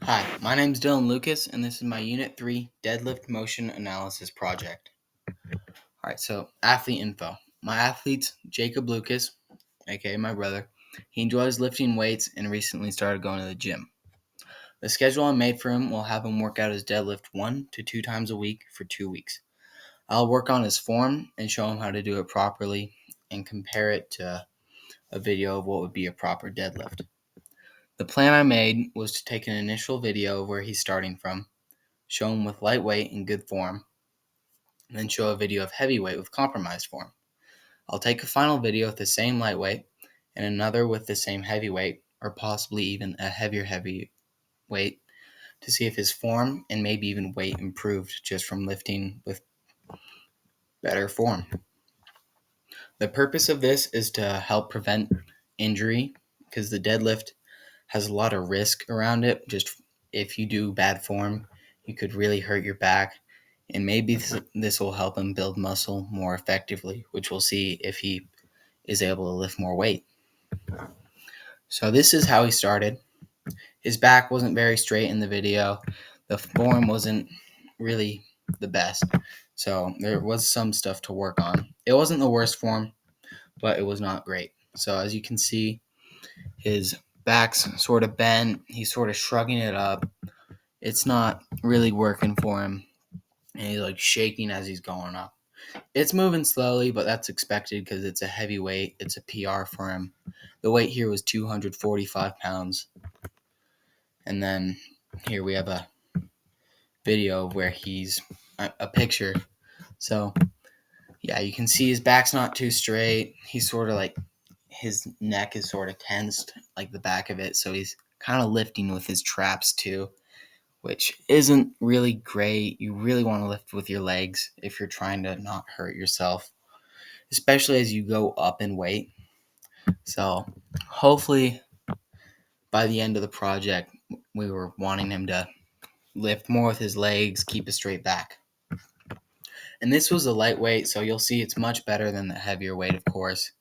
Hi, my name is Dylan Lucas, and this is my Unit 3 Deadlift Motion Analysis Project. Alright, so athlete info. My athlete's Jacob Lucas, aka my brother. He enjoys lifting weights and recently started going to the gym. The schedule I made for him will have him work out his deadlift 1 to 2 times a week for 2 weeks. I'll work on his form and show him how to do it properly and compare it to a video of what would be a proper deadlift. The plan I made was to take an initial video of where he's starting from, show him with lightweight in good form, and then show a video of heavyweight with compromised form. I'll take a final video with the same lightweight and another with the same heavyweight, or possibly even a heavier heavyweight, to see if his form and maybe even weight improved just from lifting with better form. The purpose of this is to help prevent injury because the deadlift has a lot of risk around it. Just if you do bad form, you could really hurt your back. And maybe this will help him build muscle more effectively, which we'll see if he is able to lift more weight. So this is how he started. His back wasn't very straight in the video. The form wasn't really the best. So there was some stuff to work on. It wasn't the worst form, but it was not great. So as you can see, his back's sort of bent. He's sort of shrugging it up. It's not really working for him. And he's like shaking as he's going up. It's moving slowly, but that's expected because it's a heavy weight. It's a PR for him. The weight here was 245 pounds. And then here we have a video where he's a picture. So, yeah, you can see his back's not too straight. He's sort of like, his neck is sort of tensed, like the back of it. So he's kind of lifting with his traps too, which isn't really great. You really want to lift with your legs if you're trying to not hurt yourself, especially as you go up in weight. So hopefully by the end of the project, we were wanting him to lift more with his legs, keep a straight back. And this was a lightweight, so you'll see it's much better than the heavier weight, of course.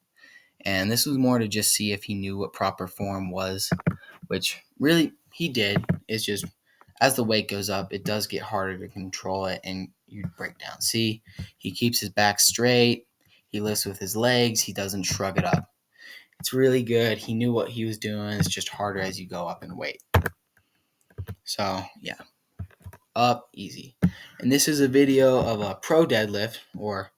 And this was more to just see if he knew what proper form was, which really he did. It's just as the weight goes up, it does get harder to control it and you break down. See, he keeps his back straight. He lifts with his legs. He doesn't shrug it up. It's really good. He knew what he was doing. It's just harder as you go up in weight. So, yeah, up easy. And this is a video of a pro deadlift, or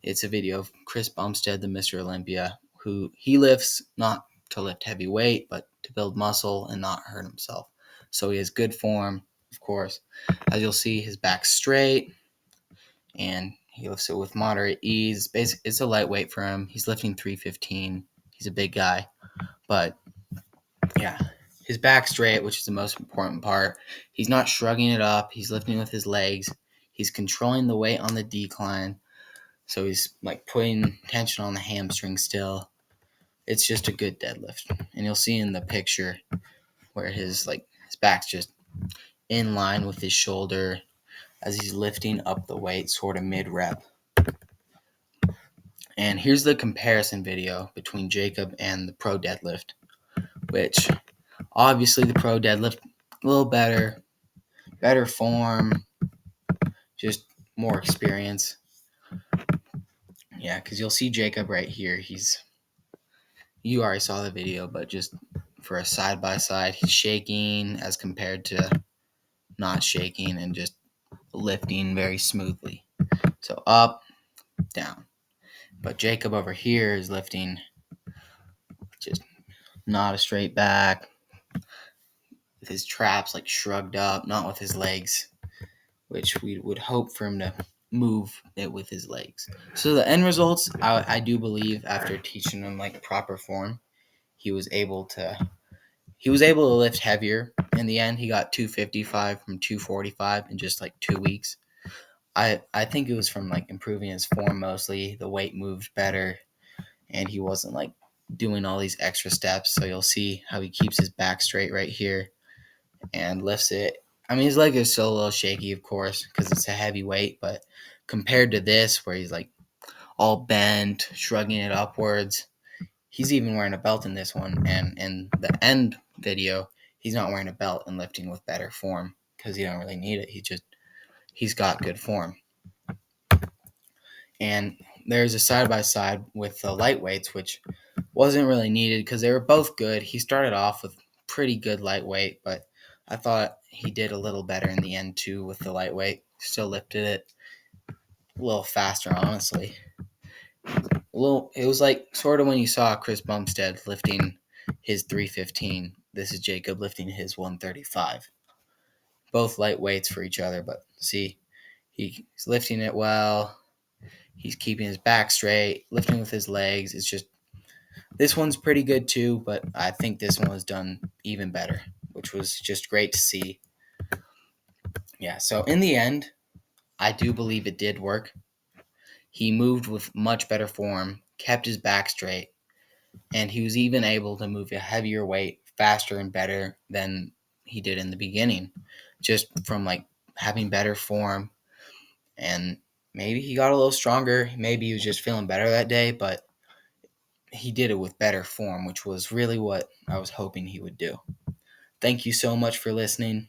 it's a video of Chris Bumstead, the Mr. Olympia, who he lifts not to lift heavy weight, but to build muscle and not hurt himself. So he has good form, of course. As you'll see, his back's straight, and he lifts it with moderate ease. Basically, it's a lightweight for him. He's lifting 315. He's a big guy. But, yeah, his back's straight, which is the most important part. He's not shrugging it up. He's lifting with his legs. He's controlling the weight on the decline. So he's like putting tension on the hamstring still. It's just a good deadlift. And you'll see in the picture where his back's just in line with his shoulder as he's lifting up the weight sort of mid-rep. And here's the comparison video between Jacob and the pro deadlift, which obviously the pro deadlift a little better form, just more experience. Yeah, because you'll see Jacob right here. You already saw the video, but just for a side-by-side, he's shaking as compared to not shaking and just lifting very smoothly. So up, down. But Jacob over here is lifting just not a straight back, with his traps like shrugged up, not with his legs, which we would hope for him to move it with his legs. So the end results, I do believe after teaching him like proper form, he was able to lift heavier. In the end, he got 255 from 245 in just like 2 weeks. I think it was from like improving his form mostly. The weight moved better, and he wasn't like doing all these extra steps. So you'll see how he keeps his back straight right here and lifts it. I mean, his leg is still a little shaky, of course, because it's a heavy weight, but compared to this, where he's like all bent, shrugging it upwards, he's even wearing a belt in this one. And in the end video, he's not wearing a belt and lifting with better form because he don't really need it. He's got good form. And there's a side by side with the lightweights, which wasn't really needed because they were both good. He started off with pretty good lightweight, but I thought he did a little better in the end too with the lightweight. Still lifted it a little faster, honestly. It was like sort of when you saw Chris Bumstead lifting his 315. This is Jacob lifting his 135. Both lightweights for each other, but see, he's lifting it well. He's keeping his back straight, lifting with his legs. It's just this one's pretty good too, but I think this one was done even better, which was just great to see. Yeah, so in the end, I do believe it did work. He moved with much better form, kept his back straight, and he was even able to move a heavier weight faster and better than he did in the beginning, just from like having better form. And maybe he got a little stronger. Maybe he was just feeling better that day, but he did it with better form, which was really what I was hoping he would do. Thank you so much for listening.